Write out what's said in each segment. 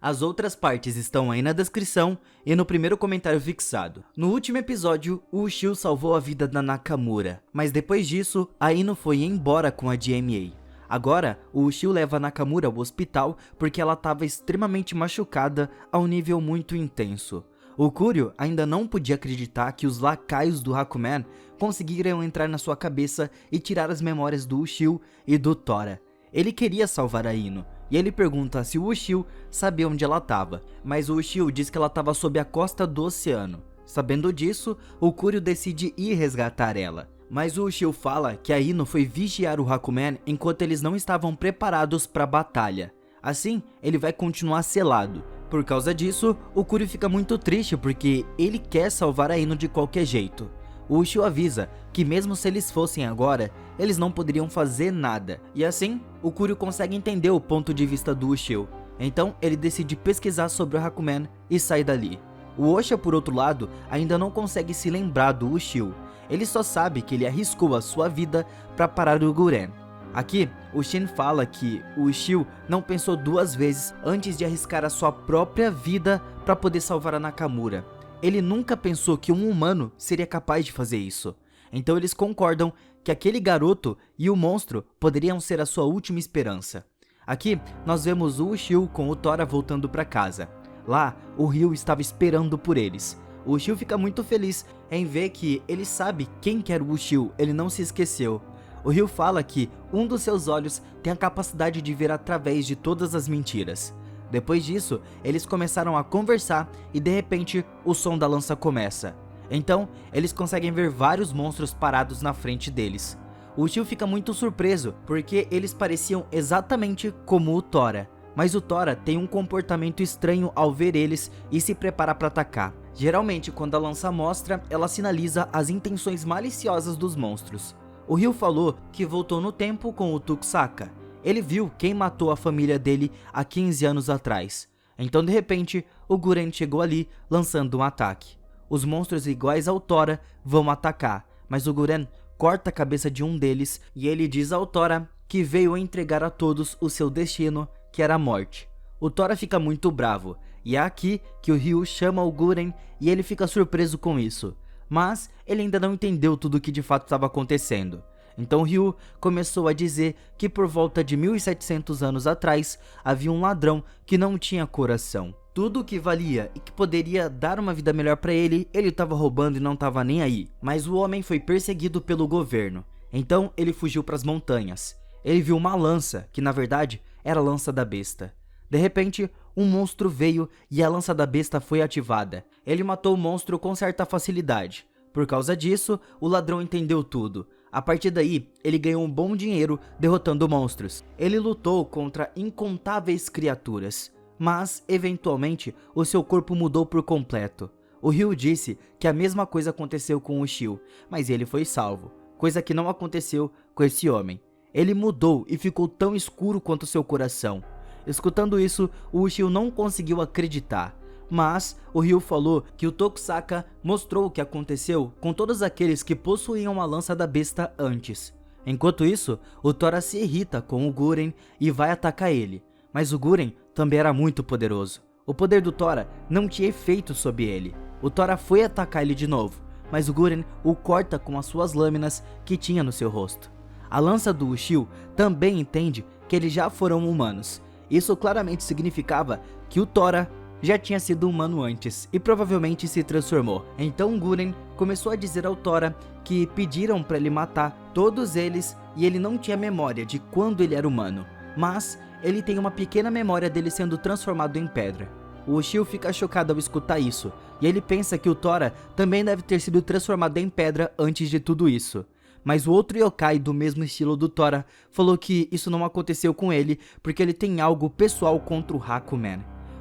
As outras partes estão aí na descrição e no primeiro comentário fixado. No último episódio, o Ushio salvou a vida da Nakamura, mas depois disso, a Ino foi embora com a DMA. Agora, o Ushio leva a Nakamura ao hospital porque ela estava extremamente machucada a um nível muito intenso. O Kuryu ainda não podia acreditar que os lacaios do Hakuman conseguiram entrar na sua cabeça e tirar as memórias do Ushio e do Tora. Ele queria salvar a Ino, e ele pergunta se o Ushio sabia onde ela estava, mas o Ushio diz que ela estava sob a costa do oceano. Sabendo disso, o Kuryu decide ir resgatar ela. Mas o Ushio fala que a Ino foi vigiar o Hakuman enquanto eles não estavam preparados para a batalha. Assim, ele vai continuar selado. Por causa disso, o Kuryu fica muito triste porque ele quer salvar a Ino de qualquer jeito. O Ushio avisa que mesmo se eles fossem agora, eles não poderiam fazer nada. E assim, o Kuryu consegue entender o ponto de vista do Ushio. Então, ele decide pesquisar sobre o Hakuman e sai dali. O Osha, por outro lado, ainda não consegue se lembrar do Ushio. Ele só sabe que ele arriscou a sua vida para parar o Guren. Aqui, o Shin fala que o Ushio não pensou duas vezes antes de arriscar a sua própria vida para poder salvar a Nakamura. Ele nunca pensou que um humano seria capaz de fazer isso. Então eles concordam que aquele garoto e o monstro poderiam ser a sua última esperança. Aqui, nós vemos o Ushio com o Tora voltando para casa. Lá, o Ryu estava esperando por eles. O Ushio fica muito feliz em ver que ele sabe quem que era o Ushio, ele não se esqueceu. O Ryu fala que um dos seus olhos tem a capacidade de ver através de todas as mentiras. Depois disso, eles começaram a conversar e de repente o som da lança começa. Então, eles conseguem ver vários monstros parados na frente deles. O Ushio fica muito surpreso porque eles pareciam exatamente como o Tora. Mas o Tora tem um comportamento estranho ao ver eles e se prepara para atacar. Geralmente, quando a lança mostra, ela sinaliza as intenções maliciosas dos monstros. O Ryu falou que voltou no tempo com o Tuksaka. Ele viu quem matou a família dele há 15 anos atrás. Então, de repente, o Guren chegou ali, lançando um ataque. Os monstros iguais ao Tora vão atacar, mas o Guren corta a cabeça de um deles e ele diz ao Tora que veio entregar a todos o seu destino, que era a morte. O Tora fica muito bravo, e é aqui que o Ryu chama o Guren e ele fica surpreso com isso. Mas ele ainda não entendeu tudo o que de fato estava acontecendo. Então Ryu começou a dizer que por volta de 1700 anos atrás havia um ladrão que não tinha coração. Tudo o que valia e que poderia dar uma vida melhor para ele estava roubando e não estava nem aí. Mas o homem foi perseguido pelo governo. Então ele fugiu para as montanhas. Ele viu uma lança, que na verdade era a lança da besta. De repente, um monstro veio e a lança da besta foi ativada. Ele matou o monstro com certa facilidade. Por causa disso, o ladrão entendeu tudo. A partir daí, ele ganhou um bom dinheiro derrotando monstros. Ele lutou contra incontáveis criaturas. Mas, eventualmente, o seu corpo mudou por completo. O Ryu disse que a mesma coisa aconteceu com o Ushio, mas ele foi salvo. Coisa que não aconteceu com esse homem. Ele mudou e ficou tão escuro quanto seu coração. Escutando isso, o Ushio não conseguiu acreditar. Mas o Ryu falou que o Tokusaka mostrou o que aconteceu com todos aqueles que possuíam a lança da besta antes. Enquanto isso, o Tora se irrita com o Guren e vai atacar ele. Mas o Guren também era muito poderoso. O poder do Tora não tinha efeito sobre ele. O Tora foi atacar ele de novo, mas o Guren o corta com as suas lâminas que tinha no seu rosto. A lança do Ushio também entende que eles já foram humanos. Isso claramente significava que o Tora já tinha sido humano antes e provavelmente se transformou. Então Guren começou a dizer ao Tora que pediram para ele matar todos eles e ele não tinha memória de quando ele era humano, mas ele tem uma pequena memória dele sendo transformado em pedra. O Ushio fica chocado ao escutar isso e ele pensa que o Tora também deve ter sido transformado em pedra antes de tudo isso. Mas o outro yokai do mesmo estilo do Tora falou que isso não aconteceu com ele porque ele tem algo pessoal contra o Hakuman.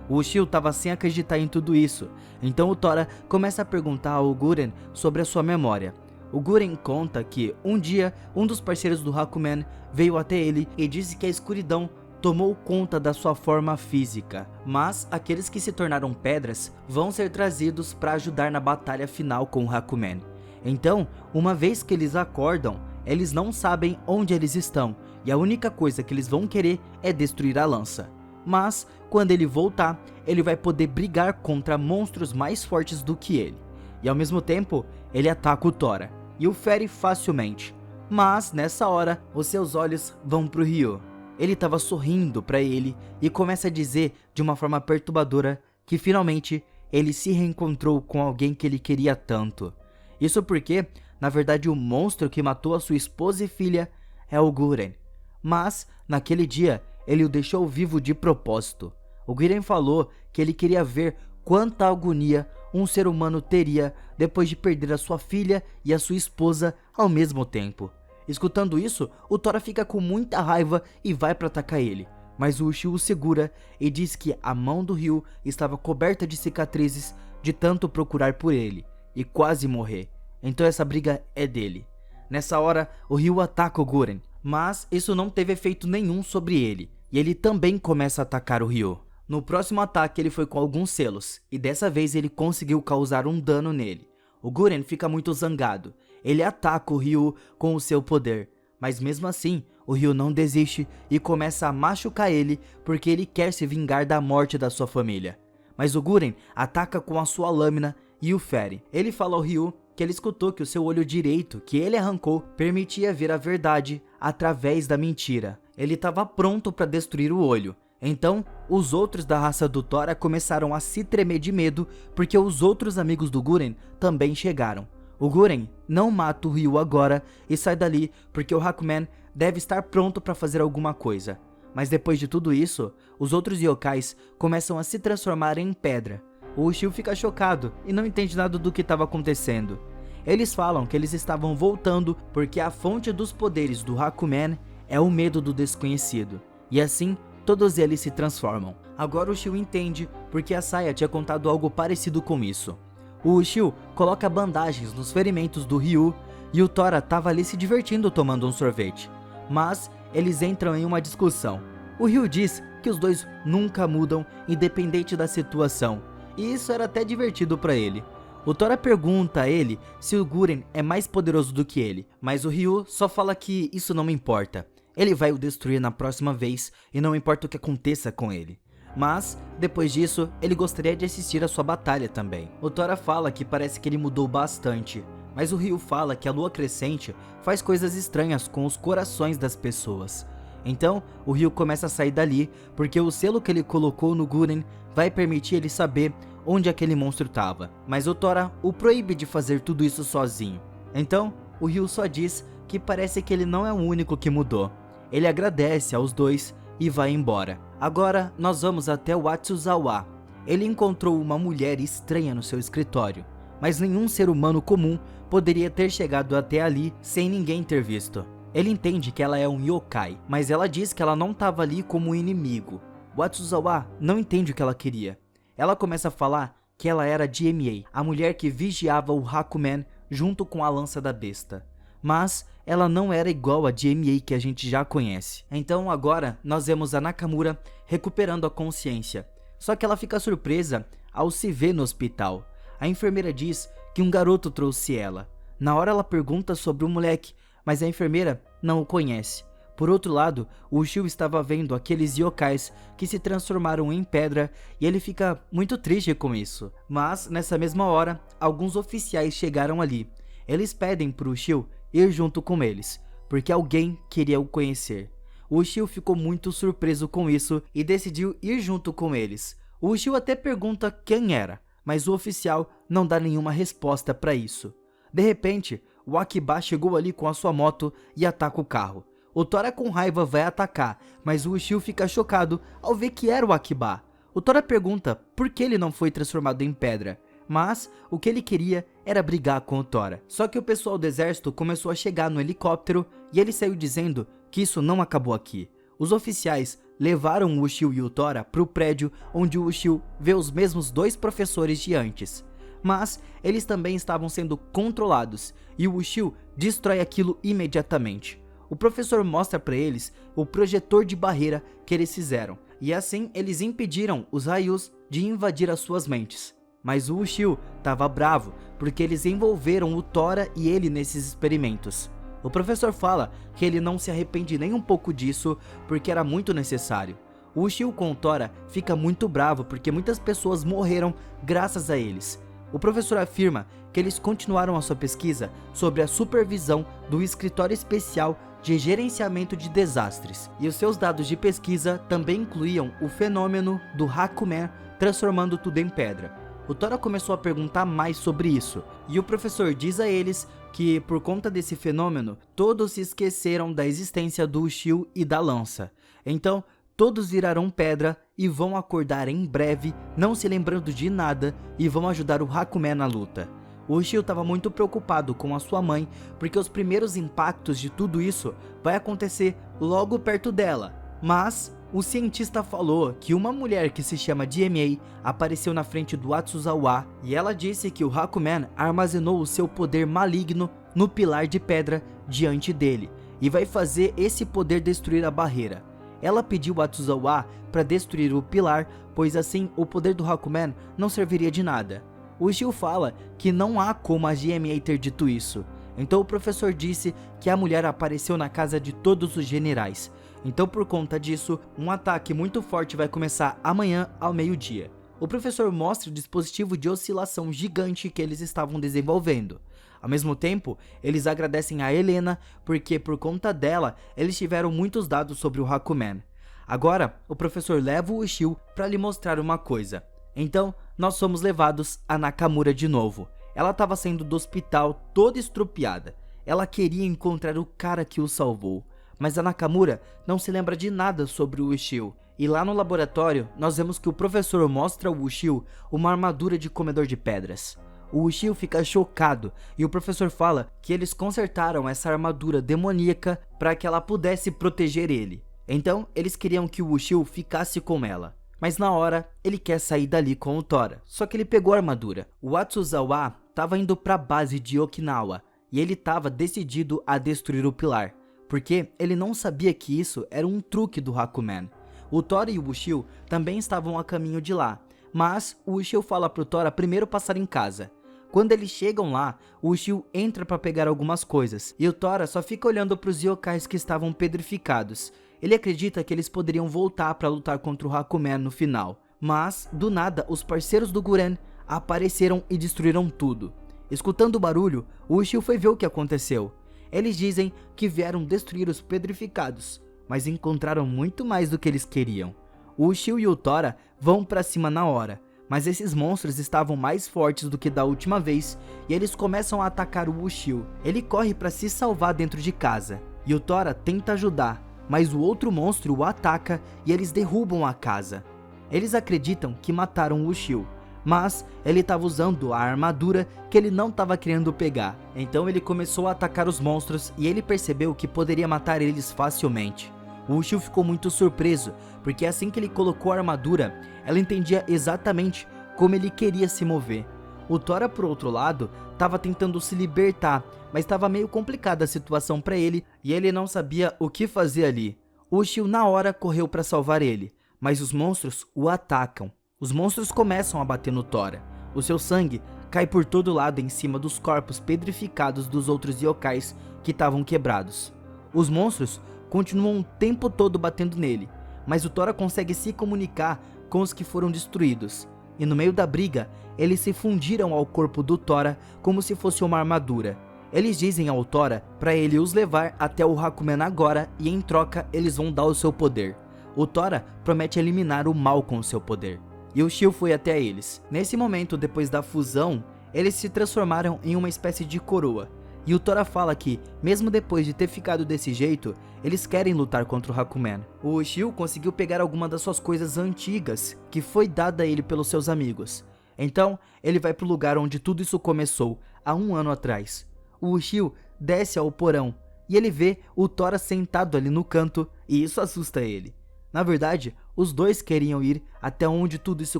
O Ushio estava sem acreditar em tudo isso, então o Tora começa a perguntar ao Guren sobre a sua memória. O Guren conta que um dia um dos parceiros do Hakuman veio até ele e disse que a escuridão tomou conta da sua forma física, mas aqueles que se tornaram pedras vão ser trazidos para ajudar na batalha final com o Hakuman. Então, uma vez que eles acordam, eles não sabem onde eles estão, e a única coisa que eles vão querer é destruir a lança. mas quando ele voltar, ele vai poder brigar contra monstros mais fortes do que ele. E ao mesmo tempo, ele ataca o Tora e o fere facilmente. Mas nessa hora, os seus olhos vão pro Ryu. Ele estava sorrindo para ele e começa a dizer de uma forma perturbadora que finalmente ele se reencontrou com alguém que ele queria tanto. Isso porque, na verdade, o monstro que matou a sua esposa e filha é o Guren. Mas, naquele dia, ele o deixou vivo de propósito. O Guren falou que ele queria ver quanta agonia um ser humano teria depois de perder a sua filha e a sua esposa ao mesmo tempo. Escutando isso, o Tora fica com muita raiva e vai para atacar ele. Mas o Ushio o segura e diz que a mão do Ryu estava coberta de cicatrizes de tanto procurar por ele e quase morrer. Então essa briga é dele. Nessa hora, o Ryu ataca o Guren, mas isso não teve efeito nenhum sobre ele, e ele também começa a atacar o Ryu. No próximo ataque ele foi com alguns selos, e dessa vez ele conseguiu causar um dano nele. O Guren fica muito zangado, ele ataca o Ryu com o seu poder, mas mesmo assim, o Ryu não desiste e começa a machucar ele porque ele quer se vingar da morte da sua família. Mas o Guren ataca com a sua lâmina e o fere. Ele fala ao Ryu que ele escutou que o seu olho direito, que ele arrancou, permitia ver a verdade através da mentira. Ele estava pronto para destruir o olho. Então, os outros da raça do Tora começaram a se tremer de medo porque os outros amigos do Guren também chegaram. O Guren não mata o Ryu agora e sai dali porque o Hakumen deve estar pronto para fazer alguma coisa. Mas depois de tudo isso, os outros yokais começam a se transformar em pedra. O Ushio fica chocado e não entende nada do que estava acontecendo. Eles falam que eles estavam voltando porque a fonte dos poderes do Hakumen é o medo do desconhecido. E assim, todos eles se transformam. Agora o Ushio entende porque a Saya tinha contado algo parecido com isso. O Ushio coloca bandagens nos ferimentos do Ryu e o Tora estava ali se divertindo tomando um sorvete. Mas eles entram em uma discussão. O Ryu diz que os dois nunca mudam independente da situação, e isso era até divertido para ele. O Tora pergunta a ele se o Guren é mais poderoso do que ele, mas o Ryu só fala que isso não importa. Ele vai o destruir na próxima vez e não importa o que aconteça com ele. Mas, depois disso, ele gostaria de assistir a sua batalha também. O Tora fala que parece que ele mudou bastante, mas o Ryu fala que a lua crescente faz coisas estranhas com os corações das pessoas. Então, o Ryu começa a sair dali, porque o selo que ele colocou no Guren vai permitir ele saber onde aquele monstro estava. Mas o Tora o proíbe de fazer tudo isso sozinho. Então, o Ryu só diz que parece que ele não é o único que mudou. Ele agradece aos dois e vai embora. Agora, nós vamos até o Atsuzawa. Ele encontrou uma mulher estranha no seu escritório, mas nenhum ser humano comum poderia ter chegado até ali sem ninguém ter visto. Ele entende que ela é um yokai, mas ela diz que ela não estava ali como um inimigo. O Atsuzawa não entende o que ela queria. Ela começa a falar que ela era GMA, a mulher que vigiava o Hakumen junto com a lança da besta. Mas ela não era igual a GMA que a gente já conhece. Então agora nós vemos a Nakamura recuperando a consciência. Só que ela fica surpresa ao se ver no hospital. A enfermeira diz que um garoto trouxe ela. Na hora ela pergunta sobre o moleque, mas a enfermeira não o conhece. Por outro lado, o Ushio estava vendo aqueles yokais que se transformaram em pedra e ele fica muito triste com isso. Mas nessa mesma hora, alguns oficiais chegaram ali. Eles pedem para o Ushio ir junto com eles, porque alguém queria o conhecer. O Ushio ficou muito surpreso com isso e decidiu ir junto com eles. O Ushio até pergunta quem era, mas o oficial não dá nenhuma resposta para isso. De repente, o Akiba chegou ali com a sua moto e ataca o carro. O Tora com raiva vai atacar, mas o Ushio fica chocado ao ver que era o Akiba. O Tora pergunta por que ele não foi transformado em pedra, mas o que ele queria era brigar com o Tora. Só que o pessoal do exército começou a chegar no helicóptero e ele saiu dizendo que isso não acabou aqui. Os oficiais levaram o Ushio e o Tora para o prédio onde o Ushio vê os mesmos dois professores de antes. Mas eles também estavam sendo controlados e o Ushio destrói aquilo imediatamente. O professor mostra para eles o projetor de barreira que eles fizeram, e assim eles impediram os Ryus de invadir as suas mentes. Mas o Ushio estava bravo porque eles envolveram o Tora e ele nesses experimentos. O professor fala que ele não se arrepende nem um pouco disso porque era muito necessário. O Ushio com o Tora fica muito bravo porque muitas pessoas morreram graças a eles. O professor afirma que eles continuaram a sua pesquisa sobre a supervisão do Escritório Especial de Gerenciamento de Desastres, e os seus dados de pesquisa também incluíam o fenômeno do Hakumen transformando tudo em pedra. O Tora começou a perguntar mais sobre isso, e o professor diz a eles que, por conta desse fenômeno, todos se esqueceram da existência do Ushio e da lança. Então, todos virarão pedra e vão acordar em breve, não se lembrando de nada, e vão ajudar o Hakumen na luta. O Ushio estava muito preocupado com a sua mãe, porque os primeiros impactos de tudo isso vai acontecer logo perto dela. Mas o cientista falou que uma mulher que se chama DMA apareceu na frente do Atsuzawa, e ela disse que o Hakumen armazenou o seu poder maligno no pilar de pedra diante dele, e vai fazer esse poder destruir a barreira. Ela pediu ao Atsuzawa para destruir o pilar, pois assim o poder do Hakumen não serviria de nada. O Ushio fala que não há como a GMA ter dito isso. Então o professor disse que a mulher apareceu na casa de todos os generais. Então por conta disso, um ataque muito forte vai começar amanhã ao meio-dia. O professor mostra o dispositivo de oscilação gigante que eles estavam desenvolvendo. Ao mesmo tempo, eles agradecem a Helena porque por conta dela, eles tiveram muitos dados sobre o Hakumen. Agora, o professor leva o Ushio para lhe mostrar uma coisa. Então, nós somos levados a Nakamura de novo. Ela estava saindo do hospital toda estrupiada. Ela queria encontrar o cara que o salvou. Mas a Nakamura não se lembra de nada sobre o Ushio. E lá no laboratório, nós vemos que o professor mostra ao Ushio uma armadura de comedor de pedras. O Ushio fica chocado e o professor fala que eles consertaram essa armadura demoníaca para que ela pudesse proteger ele. Então, eles queriam que o Ushio ficasse com ela. Mas na hora, ele quer sair dali com o Tora, só que ele pegou a armadura. O Atsuzawa estava indo para a base de Okinawa, e ele estava decidido a destruir o pilar, porque ele não sabia que isso era um truque do Hakumen. O Tora e o Ushio também estavam a caminho de lá, mas o Ushio fala pro Tora primeiro passar em casa. Quando eles chegam lá, o Ushio entra para pegar algumas coisas, e o Tora só fica olhando para os yokais que estavam petrificados. Ele acredita que eles poderiam voltar para lutar contra o Hakumen no final, mas do nada os parceiros do Guren apareceram e destruíram tudo. Escutando o barulho, o Ushio foi ver o que aconteceu. Eles dizem que vieram destruir os petrificados, mas encontraram muito mais do que eles queriam. O Ushio e o Tora vão para cima na hora, mas esses monstros estavam mais fortes do que da última vez e eles começam a atacar o Ushio. Ele corre para se salvar dentro de casa e o Tora tenta ajudar, mas o outro monstro o ataca e eles derrubam a casa. Eles acreditam que mataram o Ushio, mas ele estava usando a armadura que ele não estava querendo pegar. Então ele começou a atacar os monstros e ele percebeu que poderia matar eles facilmente. O Ushio ficou muito surpreso, porque assim que ele colocou a armadura, ela entendia exatamente como ele queria se mover. O Tora, por outro lado, estava tentando se libertar, mas estava meio complicada a situação para ele e ele não sabia o que fazer ali. O Ushio na hora correu para salvar ele, mas os monstros o atacam. Os monstros começam a bater no Tora. O seu sangue cai por todo lado em cima dos corpos petrificados dos outros yokais que estavam quebrados. Os monstros continuam o tempo todo batendo nele, mas o Tora consegue se comunicar com os que foram destruídos. E no meio da briga, eles se fundiram ao corpo do Tora como se fosse uma armadura. Eles dizem ao Tora para ele os levar até o Hakumen agora e em troca eles vão dar o seu poder. O Tora promete eliminar o mal com o seu poder. E o Ushio foi até eles. Nesse momento, depois da fusão, eles se transformaram em uma espécie de coroa. E o Tora fala que, mesmo depois de ter ficado desse jeito, eles querem lutar contra o Hakumen. O Ushio conseguiu pegar alguma das suas coisas antigas, que foi dada a ele pelos seus amigos. Então, ele vai pro lugar onde tudo isso começou, há 1 ano atrás. O Ushio desce ao porão, e ele vê o Tora sentado ali no canto, e isso assusta ele. Na verdade, os dois queriam ir até onde tudo isso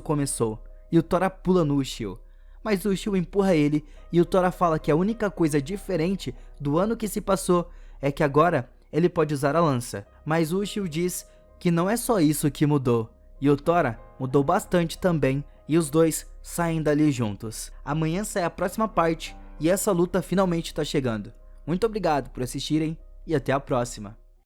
começou, e o Tora pula no Ushio. Mas o Ushio empurra ele e o Tora fala que a única coisa diferente do ano que se passou é que agora ele pode usar a lança. Mas o Ushio diz que não é só isso que mudou, e o Tora mudou bastante também, e os dois saem dali juntos. Amanhã sai a próxima parte e essa luta finalmente está chegando. Muito obrigado por assistirem e até a próxima.